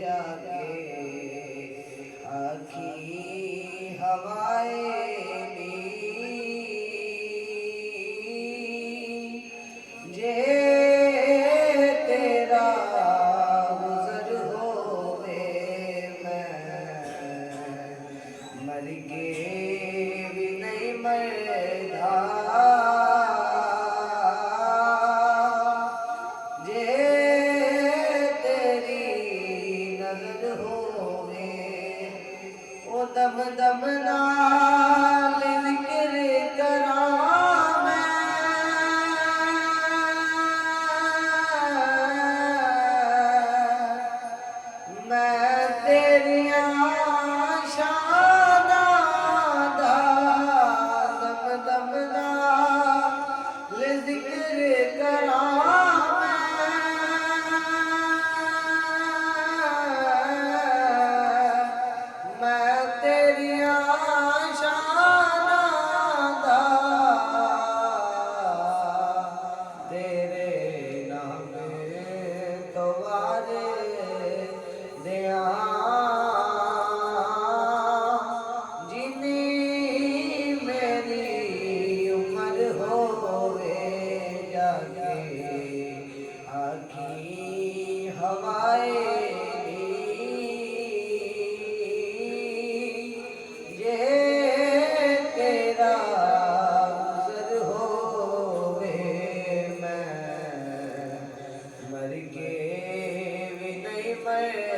जागे आखी हवाए जे तेरा गुजर होवे मैं मर के भी नहीं मरदा जे तेरी नजर होवे ओ दम दम नाल जिक्र करां मैं तेरियां शानां दा दम दम नाल जिक्र करां मैं तेरियां शानां दा तेरे नाम तो वारे दिया जिनी मेरी उम्र होवे जाके आखी हवाए जे तेरा गुजर होवे मैं मर के भी नहीं मर